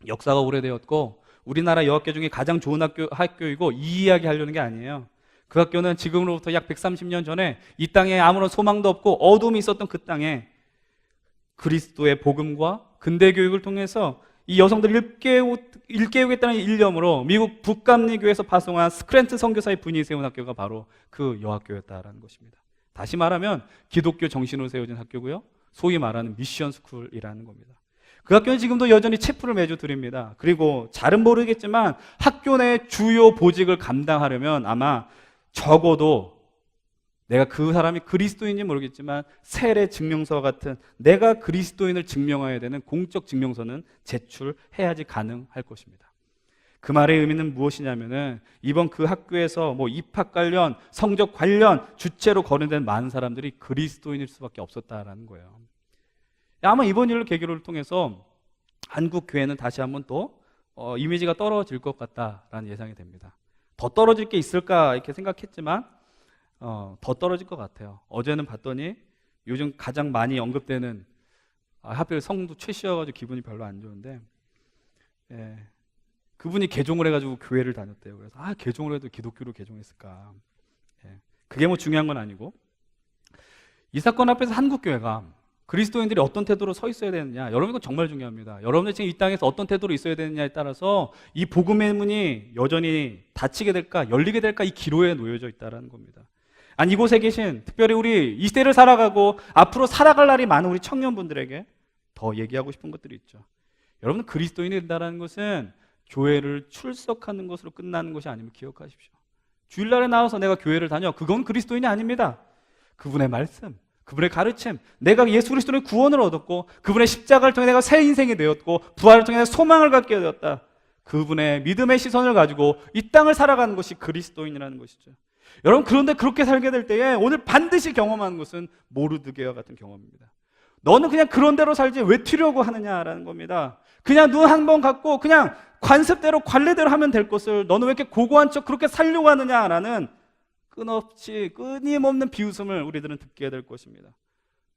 역사가 오래되었고 우리나라 여학교 중에 가장 좋은 학교이고, 이 이야기 하려는 게 아니에요. 그 학교는 지금으로부터 약 130년 전에 이 땅에 아무런 소망도 없고 어둠이 있었던 그 땅에 그리스도의 복음과 근대 교육을 통해서 이 여성들을 일깨우겠다는 일념으로 미국 북감리교에서 파송한 스크랜튼 선교사의 분이 세운 학교가 바로 그 여학교였다라는 것입니다. 다시 말하면 기독교 정신으로 세워진 학교고요, 소위 말하는 미션 스쿨이라는 겁니다. 그 학교는 지금도 여전히 체프를 매주 드립니다. 그리고 잘은 모르겠지만 학교 내 주요 보직을 감당하려면 아마 적어도 내가 그 사람이 그리스도인인지 모르겠지만 세례 증명서와 같은 내가 그리스도인을 증명해야 되는 공적 증명서는 제출해야지 가능할 것입니다. 그 말의 의미는 무엇이냐면은 이번 그 학교에서 입학 관련, 성적 관련 주체로 거론된 많은 사람들이 그리스도인일 수밖에 없었다라는 거예요. 아마 이번 일을 계기를 통해서 한국 교회는 다시 한번 또 이미지가 떨어질 것 같다라는 예상이 됩니다. 더 떨어질 게 있을까 이렇게 생각했지만 더 떨어질 것 같아요. 어제는 봤더니 요즘 가장 많이 언급되는, 하필 성도 최 씨여가지고 기분이 별로 안 좋은데, 그분이 개종을 해가지고 교회를 다녔대요. 그래서 개종을 해도 기독교로 개종했을까? 그게 중요한 건 아니고, 이 사건 앞에서 한국 교회가 그리스도인들이 어떤 태도로 서 있어야 되느냐, 여러분 이건 정말 중요합니다. 여러분들 지금 이 땅에서 어떤 태도로 있어야 되느냐에 따라서 이 복음의 문이 여전히 닫히게 될까 열리게 될까, 이 기로에 놓여져 있다는 겁니다. 이곳에 계신 특별히 우리 이 시대를 살아가고 앞으로 살아갈 날이 많은 우리 청년분들에게 더 얘기하고 싶은 것들이 있죠. 여러분, 그리스도인이 된다는 것은 교회를 출석하는 것으로 끝나는 것이 아님을 기억하십시오. 주일날에 나와서 내가 교회를 다녀, 그건 그리스도인이 아닙니다. 그분의 말씀, 그분의 가르침, 내가 예수 그리스도의 구원을 얻었고 그분의 십자가를 통해 내가 새 인생이 되었고 부활을 통해 소망을 갖게 되었다, 그분의 믿음의 시선을 가지고 이 땅을 살아가는 것이 그리스도인이라는 것이죠. 여러분, 그런데 그렇게 살게 될 때에 오늘 반드시 경험하는 것은 모르드게와 같은 경험입니다. 너는 그냥 그런 대로 살지 왜 튀려고 하느냐라는 겁니다. 그냥 눈 한 번 감고 그냥 관습대로 관례대로 하면 될 것을 너는 왜 이렇게 고고한 척 그렇게 살려고 하느냐라는 끊임없는 비웃음을 우리들은 듣게 될 것입니다.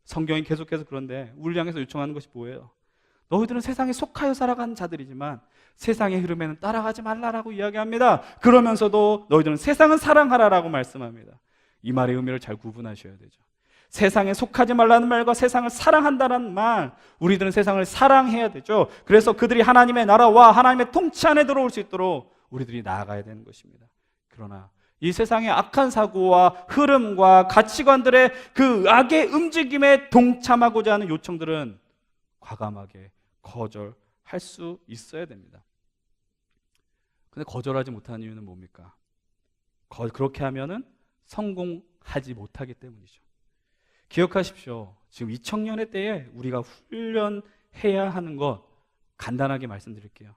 성경이 계속해서 그런데 우리를 향해서 요청하는 것이 뭐예요? 너희들은 세상에 속하여 살아가는 자들이지만 세상의 흐름에는 따라가지 말라라고 이야기합니다. 그러면서도 너희들은 세상은 사랑하라라고 말씀합니다. 이 말의 의미를 잘 구분하셔야 되죠. 세상에 속하지 말라는 말과 세상을 사랑한다는 말, 우리들은 세상을 사랑해야 되죠. 그래서 그들이 하나님의 나라와 하나님의 통치 안에 들어올 수 있도록 우리들이 나아가야 되는 것입니다. 그러나 이 세상의 악한 사고와 흐름과 가치관들의 그 악의 움직임에 동참하고자 하는 요청들은 과감하게 거절할 수 있어야 됩니다. 근데 거절하지 못하는 이유는 뭡니까? 그렇게 하면은 성공하지 못하기 때문이죠. 기억하십시오. 지금 이 청년의 때에 우리가 훈련해야 하는 것 간단하게 말씀드릴게요.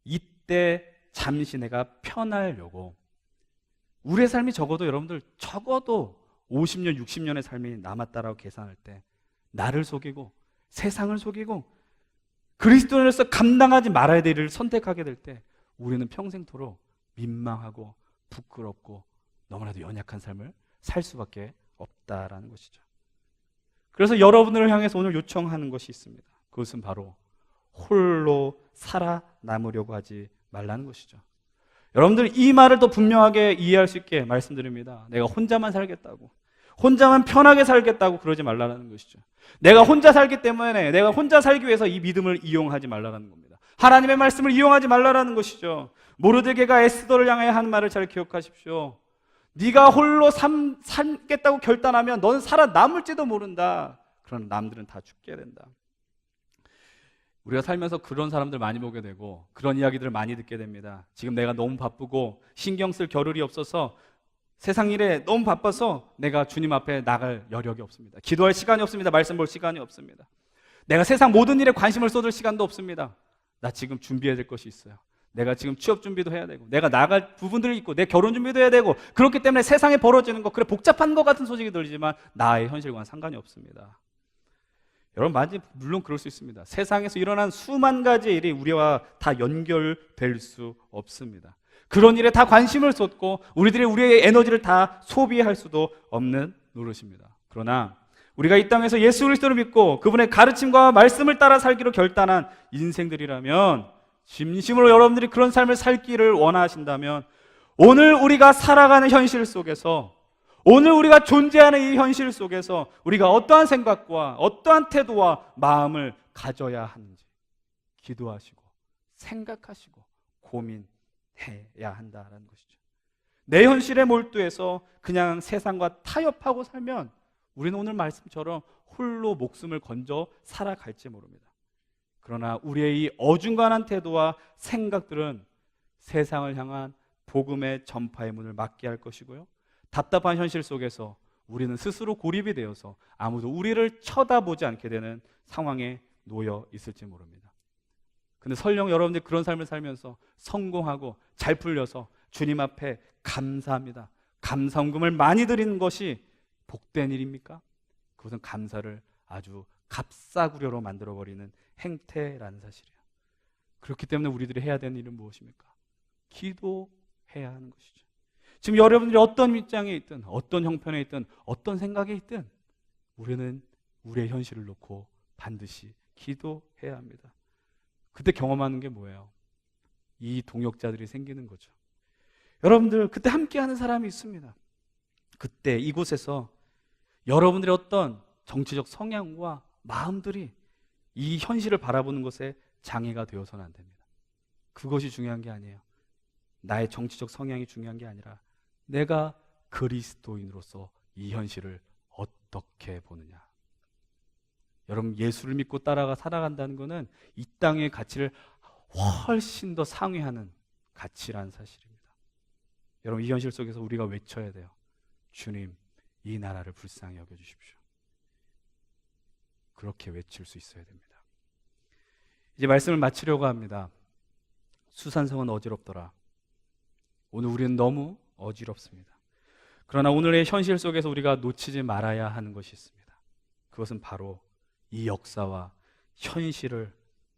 이때 잠시 내가 편하려고, 우리의 삶이 적어도 여러분들 적어도 50년, 60년의 삶이 남았다라고 계산할 때 나를 속이고 세상을 속이고 그리스도인으로서 감당하지 말아야 될 일을 선택하게 될 때 우리는 평생토록 민망하고 부끄럽고 너무나도 연약한 삶을 살 수밖에 없다라는 것이죠. 그래서 여러분을 향해서 오늘 요청하는 것이 있습니다. 그것은 바로 홀로 살아남으려고 하지 말라는 것이죠. 여러분들 이 말을 더 분명하게 이해할 수 있게 말씀드립니다. 내가 혼자만 살겠다고, 혼자만 편하게 살겠다고 그러지 말라는 것이죠. 내가 혼자 살기 때문에 내가 혼자 살기 위해서 이 믿음을 이용하지 말라는 겁니다. 하나님의 말씀을 이용하지 말라는 것이죠. 모르드게가 에스더를 향해 한 말을 잘 기억하십시오. 네가 홀로 살겠다고 결단하면 넌 살아남을지도 모른다. 그러나 남들은 다 죽게 된다. 우리가 살면서 그런 사람들 많이 보게 되고 그런 이야기들을 많이 듣게 됩니다. 지금 내가 너무 바쁘고 신경 쓸 겨를이 없어서 세상 일에 너무 바빠서 내가 주님 앞에 나갈 여력이 없습니다. 기도할 시간이 없습니다. 말씀 볼 시간이 없습니다. 내가 세상 모든 일에 관심을 쏟을 시간도 없습니다. 나 지금 준비해야 될 것이 있어요. 내가 지금 취업 준비도 해야 되고 내가 나갈 부분들이 있고 내 결혼 준비도 해야 되고 그렇기 때문에 세상에 벌어지는 거 그래 복잡한 것 같은 소식이 들리지만 나의 현실과는 상관이 없습니다. 여러분 물론 그럴 수 있습니다. 세상에서 일어난 수만 가지 일이 우리와 다 연결될 수 없습니다. 그런 일에 다 관심을 쏟고 우리들이 우리의 에너지를 다 소비할 수도 없는 노릇입니다. 그러나 우리가 이 땅에서 예수 그리스도를 믿고 그분의 가르침과 말씀을 따라 살기로 결단한 인생들이라면 진심으로 여러분들이 그런 삶을 살기를 원하신다면 오늘 우리가 살아가는 현실 속에서 오늘 우리가 존재하는 이 현실 속에서 우리가 어떠한 생각과 어떠한 태도와 마음을 가져야 하는지 기도하시고 생각하시고 고민해야 한다는 것이죠. 내 현실에 몰두해서 그냥 세상과 타협하고 살면 우리는 오늘 말씀처럼 홀로 목숨을 건져 살아갈지 모릅니다. 그러나 우리의 이 어중간한 태도와 생각들은 세상을 향한 복음의 전파의 문을 막게 할 것이고요. 답답한 현실 속에서 우리는 스스로 고립이 되어서 아무도 우리를 쳐다보지 않게 되는 상황에 놓여 있을지 모릅니다. 근데 설령 여러분들이 그런 삶을 살면서 성공하고 잘 풀려서 주님 앞에 감사합니다. 감사헌금을 많이 드리는 것이 복된 일입니까? 그것은 감사를 아주 값싸구려로 만들어버리는 행태라는 사실이에요. 그렇기 때문에 우리들이 해야 되는 일은 무엇입니까? 기도해야 하는 것이죠. 지금 여러분들이 어떤 입장에 있든 어떤 형편에 있든 어떤 생각에 있든 우리는 우리의 현실을 놓고 반드시 기도해야 합니다. 그때 경험하는 게 뭐예요? 이 동역자들이 생기는 거죠. 여러분들 그때 함께하는 사람이 있습니다. 그때 이곳에서 여러분들의 어떤 정치적 성향과 마음들이 이 현실을 바라보는 것에 장애가 되어서는 안 됩니다. 그것이 중요한 게 아니에요. 나의 정치적 성향이 중요한 게 아니라 내가 그리스도인으로서 이 현실을 어떻게 보느냐. 여러분 예수를 믿고 따라가 살아간다는 것은 이 땅의 가치를 훨씬 더 상회하는 가치라는 사실입니다. 여러분 이 현실 속에서 우리가 외쳐야 돼요. 주님, 이 나라를 불쌍히 여겨주십시오. 그렇게 외칠 수 있어야 됩니다. 이제 말씀을 마치려고 합니다. 수산성은 어지럽더라. 오늘 우리는 너무 어지럽습니다. 그러나 오늘의 현실 속에서 우리가 놓치지 말아야 하는 것이 있습니다. 그것은 바로 이 역사와 현실을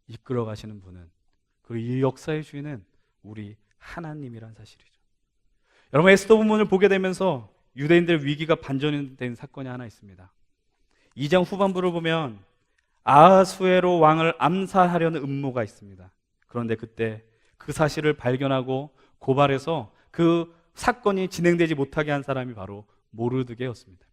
이끌어 가시는 분은 그리고 이 역사의 주인은 우리 하나님이란 사실이죠. 여러분 에스더 본문을 보게 되면서 유대인들 위기가 반전된 사건이 하나 있습니다. 2장 후반부를 보면 아하수에로 왕을 암살하려는 음모가 있습니다. 그런데 그때 그 사실을 발견하고 고발해서 그 사건이 진행되지 못하게 한 사람이 바로 모르드게였습니다.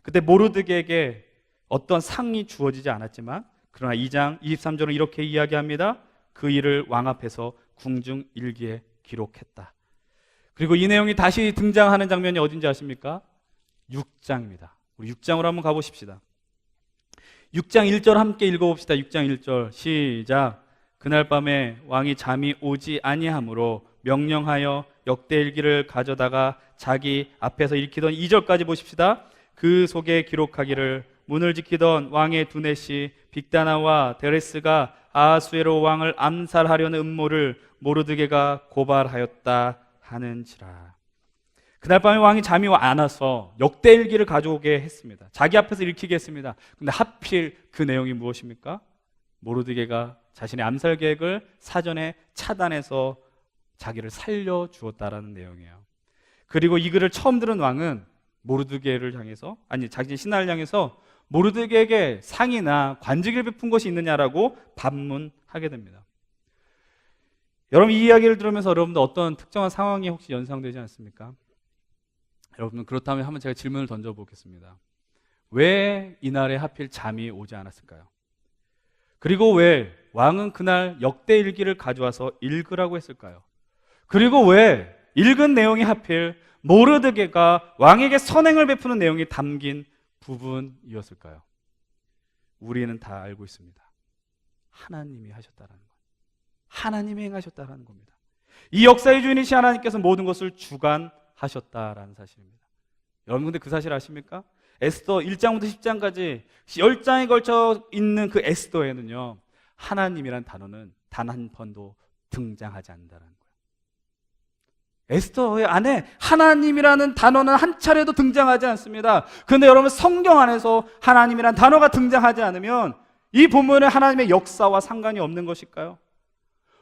그때 모르드게에게 어떤 상이 주어지지 않았지만 그러나 2장 23절은 이렇게 이야기합니다. 그 일을 왕 앞에서 궁중 일기에 기록했다. 그리고 이 내용이 다시 등장하는 장면이 어딘지 아십니까? 6장입니다. 우리 6장으로 한번 가보십시다. 6장 1절 함께 읽어봅시다. 6장 1절 시작. 그날 밤에 왕이 잠이 오지 아니하므로 명령하여 역대일기를 가져다가 자기 앞에서 읽히던 2절까지 보십시다. 그 속에 기록하기를 문을 지키던 왕의 두넷이 빅다나와 데레스가 아하수에로 왕을 암살하려는 음모를 모르드게가 고발하였다 하는지라. 그날 밤에 왕이 잠이 안 와서 역대일기를 가져오게 했습니다. 자기 앞에서 읽히게 했습니다. 근데 하필 그 내용이 무엇입니까? 모르드게가 자신의 암살 계획을 사전에 차단해서 자기를 살려주었다라는 내용이에요. 그리고 이 글을 처음 들은 왕은 모르드게를 향해서 자기 신하를 향해서 모르드게에게 상이나 관직을 베푼 것이 있느냐라고 반문하게 됩니다. 여러분 이 이야기를 들으면서 여러분들 어떤 특정한 상황이 혹시 연상되지 않습니까? 여러분, 그렇다면 한번 제가 질문을 던져보겠습니다. 왜 이날에 하필 잠이 오지 않았을까요? 그리고 왜 왕은 그날 역대 일기를 가져와서 읽으라고 했을까요? 그리고 왜 읽은 내용이 하필 모르드게가 왕에게 선행을 베푸는 내용이 담긴 부분이었을까요? 우리는 다 알고 있습니다. 하나님이 하셨다라는 것, 하나님이 행하셨다라는 겁니다. 이 역사의 주인이신 하나님께서 모든 것을 주관하셨다라는 사실입니다. 여러분, 근데 그 사실 아십니까? 에스더 1장부터 10장까지 10장에 걸쳐 있는 그 에스더에는요, 하나님이란 단어는 단 한 번도 등장하지 않는다는 거예요. 에스더의 안에 하나님이라는 단어는 한 차례도 등장하지 않습니다. 그런데 여러분, 성경 안에서 하나님이란 단어가 등장하지 않으면 이 본문에 하나님의 역사와 상관이 없는 것일까요?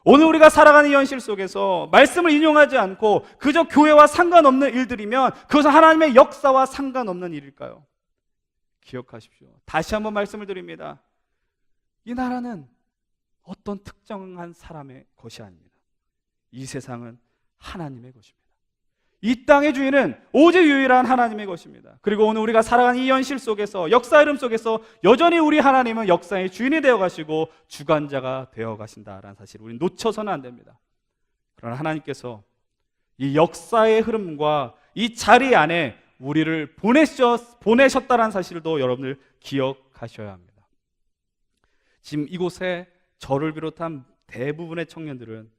오늘 우리가 살아가는 이 현실 속에서 말씀을 인용하지 않고 그저 교회와 상관없는 일들이면 그것은 하나님의 역사와 상관없는 일일까요? 기억하십시오. 다시 한번 말씀을 드립니다. 이 나라는 어떤 특정한 사람의 것이 아닙니다. 이 세상은 하나님의 것입니다. 이 땅의 주인은 오직 유일한 하나님의 것입니다. 그리고 오늘 우리가 살아가는 이 현실 속에서, 역사 흐름 속에서 여전히 우리 하나님은 역사의 주인이 되어 가시고 주관자가 되어 가신다라는 사실을 우리는 놓쳐서는 안 됩니다. 그러나 하나님께서 이 역사의 흐름과 이 자리 안에 우리를 보내셨다라는 사실도 여러분들 기억하셔야 합니다. 지금 이곳에 저를 비롯한 대부분의 청년들은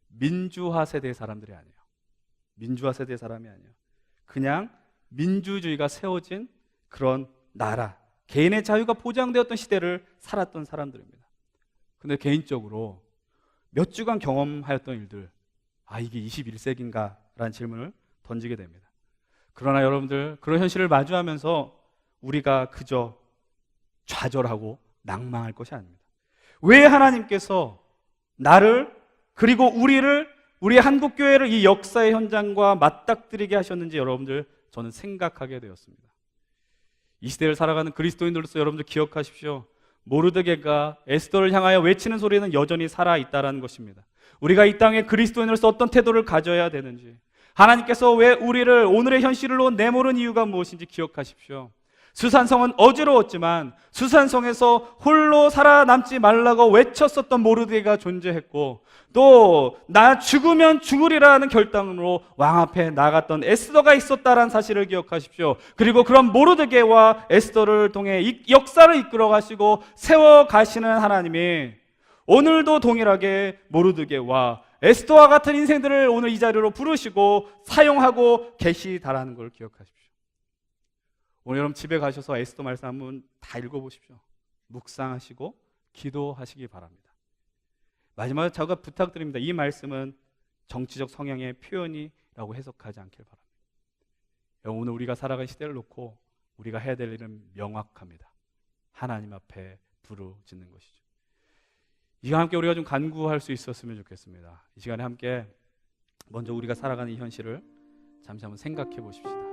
민주화 세대의 사람들이 아니에요. 민주화 세대의 사람이 아니에요. 그냥 민주주의가 세워진 그런 나라, 개인의 자유가 보장되었던 시대를 살았던 사람들입니다. 근데 개인적으로 몇 주간 경험하였던 일들, 이게 21세기인가? 라는 질문을 던지게 됩니다. 그러나 여러분들, 그런 현실을 마주하면서 우리가 그저 좌절하고 낭망할 것이 아닙니다. 왜 하나님께서 나를, 그리고 우리 한국교회를 이 역사의 현장과 맞닥뜨리게 하셨는지 여러분들, 저는 생각하게 되었습니다. 이 시대를 살아가는 그리스도인들로서 여러분들 기억하십시오. 모르드게가 에스더를 향하여 외치는 소리는 여전히 살아있다는 것입니다. 우리가 이 땅에 그리스도인으로서 어떤 태도를 가져야 되는지, 하나님께서 왜 우리를 오늘의 현실로 내모는 이유가 무엇인지 기억하십시오. 수산성은 어지러웠지만 수산성에서 홀로 살아남지 말라고 외쳤었던 모르드게가 존재했고, 또 나 죽으면 죽으리라는 결단으로 왕 앞에 나갔던 에스더가 있었다라는 사실을 기억하십시오. 그리고 그런 모르드게와 에스더를 통해 이 역사를 이끌어 가시고 세워 가시는 하나님이 오늘도 동일하게 모르드게와 에스더와 같은 인생들을 오늘 이 자리로 부르시고 사용하고 계시다라는 걸 기억하십시오. 오늘 여러분 집에 가셔서 에스더 말씀 한번 다 읽어보십시오. 묵상하시고 기도하시기 바랍니다. 마지막으로 제가 부탁드립니다. 이 말씀은 정치적 성향의 표현이라고 해석하지 않길 바랍니다. 오늘 우리가 살아갈 시대를 놓고 우리가 해야 될 일은 명확합니다. 하나님 앞에 부르짖는 것이죠. 이 시간 함께 우리가 좀 간구할 수 있었으면 좋겠습니다. 이 시간에 함께 먼저 우리가 살아가는 이 현실을 잠시 한번 생각해 보십시다.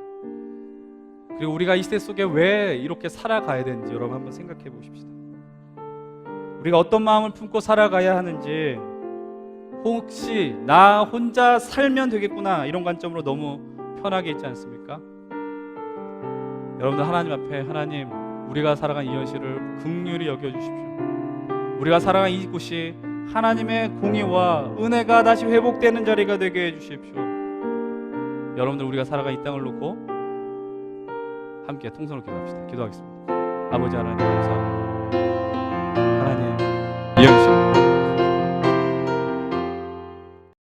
그리고 우리가 이 시대 속에 왜 이렇게 살아가야 되는지 여러분 한번 생각해 보십시다. 우리가 어떤 마음을 품고 살아가야 하는지, 혹시 나 혼자 살면 되겠구나 이런 관점으로 너무 편하게 있지 않습니까? 여러분들, 하나님 앞에, 하나님, 우리가 살아간 이 현실을 긍휼히 여겨주십시오. 우리가 살아간 이곳이 하나님의 공의와 은혜가 다시 회복되는 자리가 되게 해주십시오. 여러분들, 우리가 살아간 이 땅을 놓고 함께 통성으로 기도합시다. 기도하겠습니다. 아버지 하나님, 감사합니다. 하나님, 이 현실